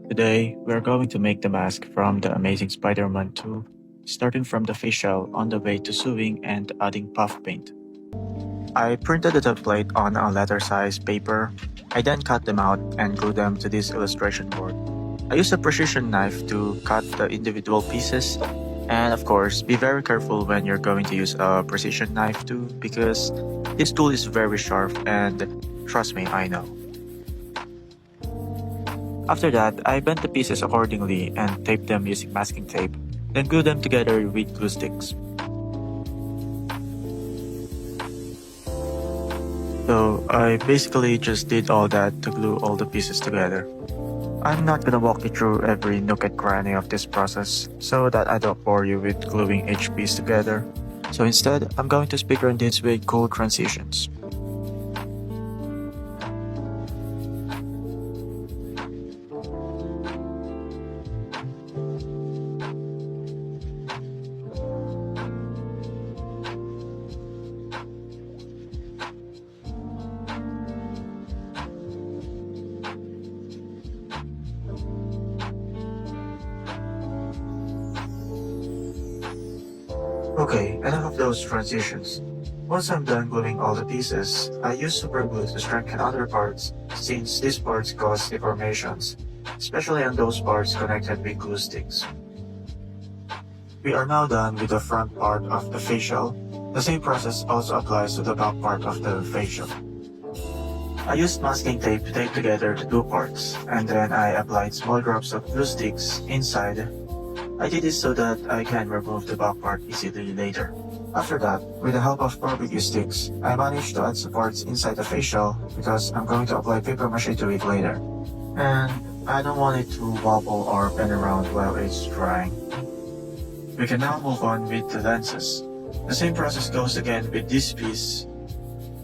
Today, we are going to make the mask from the Amazing Spider-Man 2, starting from the facial on the way to sewing and adding puff paint. I printed the template on a letter-sized paper. I then cut them out and glued them to this illustration board. I used a precision knife to cut the individual pieces, and of course, be very careful when you're going to use a precision knife too, because this tool is very sharp and trust me, I know. After that, I bent the pieces accordingly and taped them using masking tape, then glued them together with glue sticks. So I basically just did all that to glue all the pieces together. I'm not gonna walk you through every nook and cranny of this process so that I don't bore you with gluing each piece together. So instead, I'm going to speedrun this with cool transitions. Okay, enough of those transitions. Once I'm done gluing all the pieces, I use super glue to strengthen other parts since these parts cause deformations, especially on those parts connected with glue sticks. We are now done with the front part of the facial. The same process also applies to the back part of the facial. I used masking tape to tape together the two parts, and then I applied small drops of glue sticks inside. I did this so that I can remove the back part easily later. After that, with the help of barbecue sticks, I managed to add supports inside the facial because I'm going to apply paper mache to it later. And I don't want it to wobble or bend around while it's drying. We can now move on with the lenses. The same process goes again with this piece,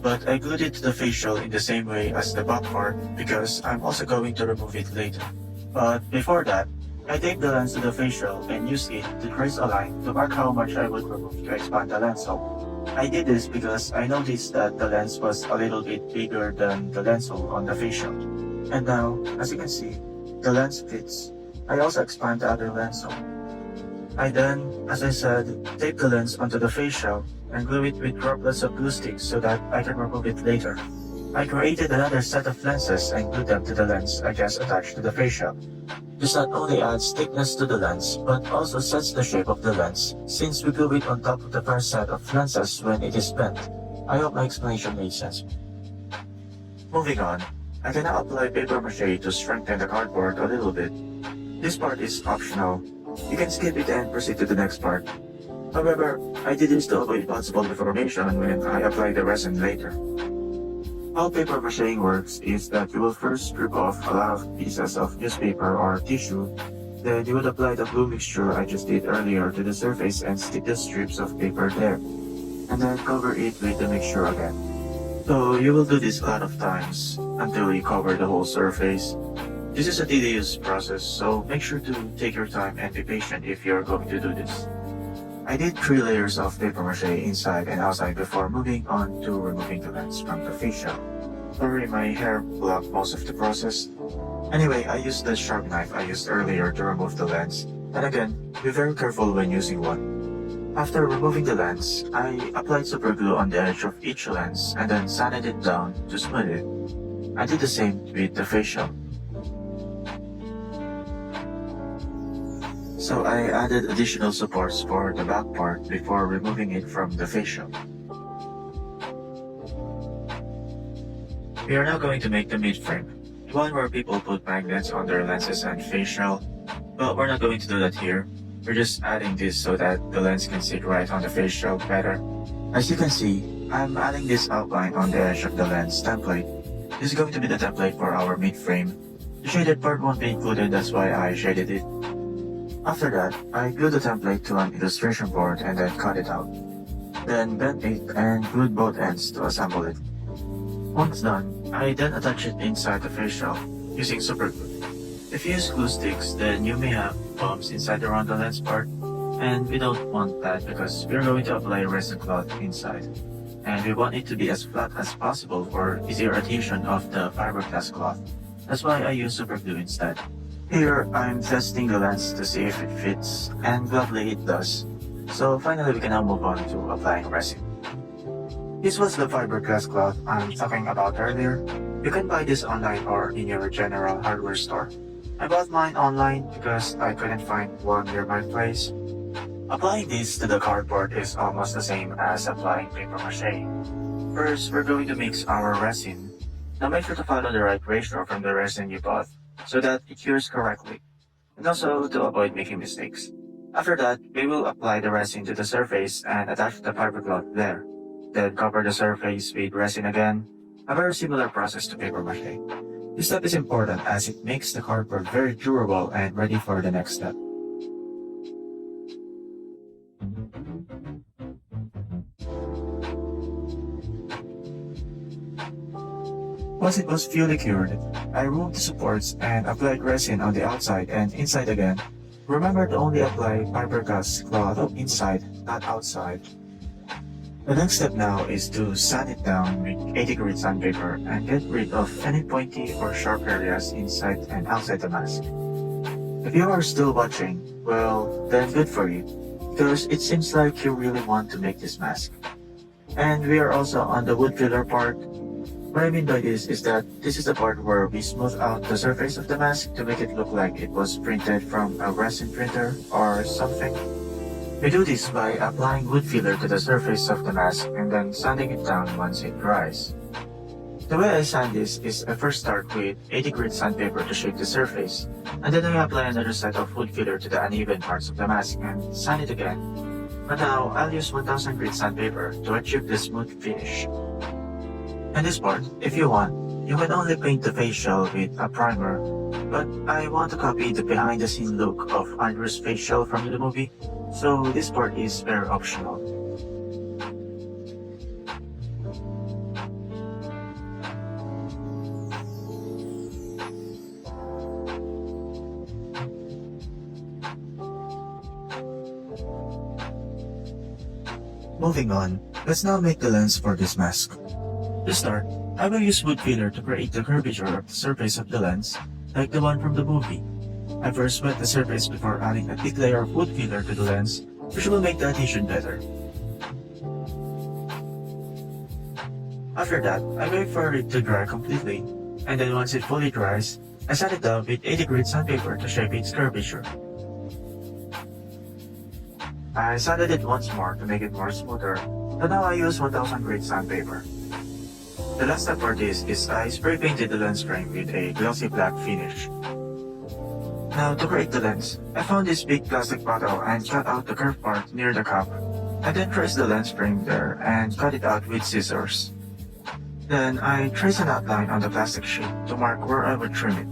but I glued it to the facial in the same way as the back part because I'm also going to remove it later. But before that, I taped the lens to the facial and used it to trace a line to mark how much I would remove to expand the lens hole. I did this because I noticed that the lens was a little bit bigger than the lens hole on the facial. And now, as you can see, the lens fits. I also expand the other lens hole. I then, as I said, tape the lens onto the facial and glue it with droplets of glue sticks so that I can remove it later. I created another set of lenses and glued them to the lens I just attached to the facial. This not only adds thickness to the lens, but also sets the shape of the lens, since we glue it on top of the first set of lenses when it is bent. I hope my explanation made sense. Moving on, I can now apply paper mache to strengthen the cardboard a little bit. This part is optional. You can skip it and proceed to the next part. However, I did this to avoid possible deformation when I apply the resin later. How paper macheing works is that you will first strip off a lot of pieces of newspaper or tissue, then you would apply the glue mixture I just did earlier to the surface and stick the strips of paper there, and then cover it with the mixture again. So you will do this a lot of times until you cover the whole surface. This is a tedious process, so make sure to take your time and be patient if you're going to do this. I did 3 layers of paper mache inside and outside before moving on to removing the lens from the facial. Sorry, my hair blocked most of the process. Anyway, I used the sharp knife I used earlier to remove the lens, and again, be very careful when using one. After removing the lens, I applied super glue on the edge of each lens and then sanded it down to smooth it. I did the same with the facial. So I added additional supports for the back part before removing it from the facial. We are now going to make the mid-frame, the one where people put magnets on their lenses and facial, but we're not going to do that here. We're just adding this so that the lens can sit right on the facial better. As you can see, I'm adding this outline on the edge of the lens template. This is going to be the template for our mid-frame. The shaded part won't be included, that's why I shaded it. After that, I glued the template to an illustration board and then cut it out. Then bent it and glued both ends to assemble it. Once done, I then attach it inside the facial using super glue. If you use glue sticks, then you may have bumps inside around the lens part, and we don't want that because we're going to apply resin cloth inside. And we want it to be as flat as possible for easier adhesion of the fiberglass cloth. That's why I use super glue instead. Here, I'm testing the lens to see if it fits, and gladly it does. So finally we can now move on to applying resin. This was the fiberglass cloth I'm talking about earlier. You can buy this online or in your general hardware store. I bought mine online because I couldn't find one near my place. Applying this to the cardboard is almost the same as applying paper mache. First, we're going to mix our resin. Now make sure to follow the right ratio from the resin you bought so that it cures correctly, and also to avoid making mistakes. After that, we will apply the resin to the surface and attach the fiberglass there. Then cover the surface with resin again, a very similar process to paper mache. This step is important as it makes the cardboard very durable and ready for the next step. Once it was fully cured, I removed the supports and applied resin on the outside and inside again. Remember to only apply fiberglass cloth inside, not outside. The next step now is to sand it down with 80 grit sandpaper and get rid of any pointy or sharp areas inside and outside the mask. If you are still watching, well, then good for you, because it seems like you really want to make this mask. And we are also on the wood filler part. What I mean by this is that this is the part where we smooth out the surface of the mask to make it look like it was printed from a resin printer or something. We do this by applying wood filler to the surface of the mask and then sanding it down once it dries. The way I sand this is I first start with 80 grit sandpaper to shape the surface, and then I apply another set of wood filler to the uneven parts of the mask and sand it again. But now I'll use 1000 grit sandpaper to achieve the smooth finish. And this part, if you want, you can only paint the facial with a primer, but I want to copy the behind-the-scene look of Andrew's facial from the movie, so this part is very optional. Moving on, let's now make the lens for this mask. To start, I will use wood filler to create the curvature of the surface of the lens, like the one from the movie. I first wet the surface before adding a thick layer of wood filler to the lens, which will make the adhesion better. After that, I wait for it to dry completely, and then once it fully dries, I sand it down with 80 grit sandpaper to shape its curvature. I sanded it once more to make it more smoother, but now I use 1000 grit sandpaper. The last step for this is I spray painted the lens frame with a glossy black finish. Now to create the lens, I found this big plastic bottle and cut out the curved part near the cup, and then traced the lens frame there and cut it out with scissors. Then I traced an outline on the plastic sheet to mark where I would trim it.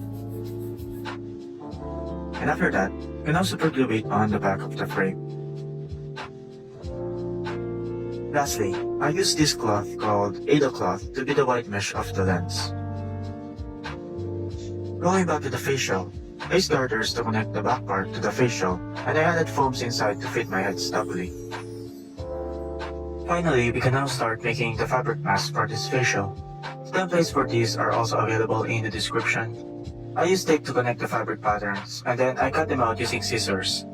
And after that, you can now super glue it on the back of the frame. Lastly, I use this cloth called Ada cloth to be the white mesh of the lens. Going back to the facial, I used garters to connect the back part to the facial, and I added foams inside to fit my head stably. Finally, we can now start making the fabric mask for this facial. The templates for these are also available in the description. I used tape to connect the fabric patterns, and then I cut them out using scissors.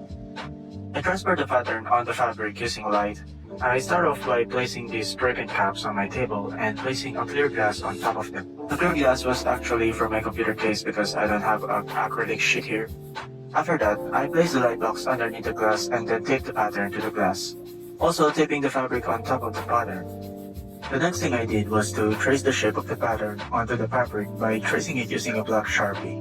I transfer the pattern on the fabric using light. I start off by placing these broken caps on my table and placing a clear glass on top of them. The clear glass was actually from my computer case because I don't have an acrylic sheet here. After that, I place the light box underneath the glass and then tape the pattern to the glass, also taping the fabric on top of the pattern. The next thing I did was to trace the shape of the pattern onto the fabric by tracing it using a black Sharpie.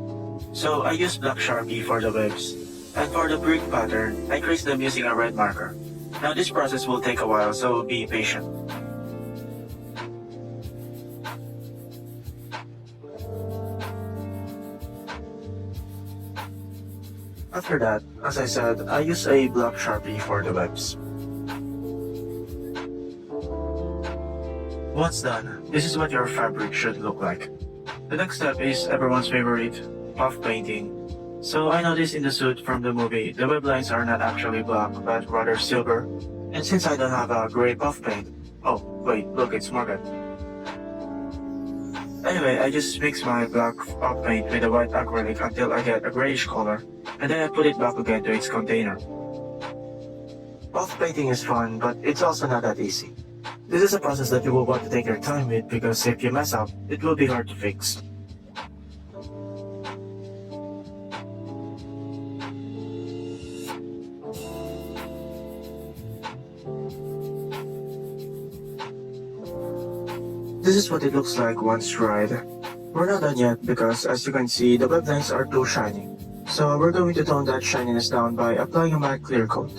So I used black Sharpie for the webs, and for the brick pattern, I traced them using a red marker. Now this process will take a while, so be patient. After that, as I said, I use a black Sharpie for the webs. Once done, this is what your fabric should look like. The next step is everyone's favorite, puff painting. So I noticed in the suit from the movie, the web lines are not actually black, but rather silver. And since I don't have a gray puff paint, oh wait, look, it's Morgan. I Anyway, I just mix my black paint with the white acrylic until I get a grayish color, and then I put it back again to its container. Off painting is fun, but it's also not that easy. This is a process that you will want to take your time with because if you mess up, it will be hard to fix. This is what it looks like once dried. We're not done yet because as you can see, the web lines are too shiny. So we're going to tone that shininess down by applying a matte clear coat.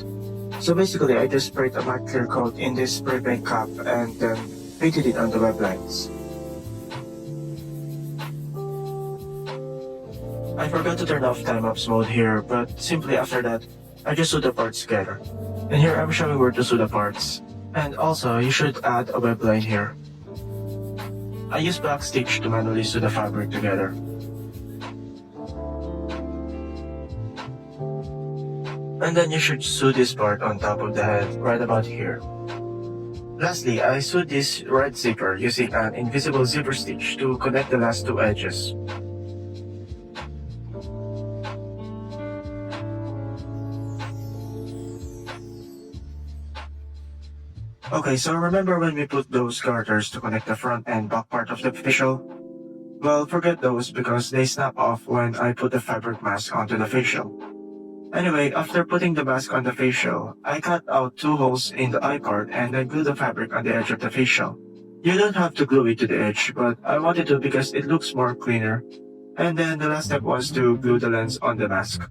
So basically, I just sprayed a matte clear coat in this spray paint cap and then painted it on the web lines. I forgot to turn off time-lapse mode here, but simply after that, I just sew the parts together. And here I'm showing where to sew the parts. And also, you should add a web line here. I use back stitch to manually sew the fabric together. And then you should sew this part on top of the head, right about here. Lastly, I sewed this red zipper using an invisible zipper stitch to connect the last two edges. Okay, so remember when we put those garters to connect the front and back part of the facial? Well, forget those because they snap off when I put the fabric mask onto the facial. Anyway, after putting the mask on the facial, I cut out two holes in the eye part and then glue the fabric on the edge of the facial. You don't have to glue it to the edge, but I wanted to because it looks more cleaner. And then the last step was to glue the lens on the mask.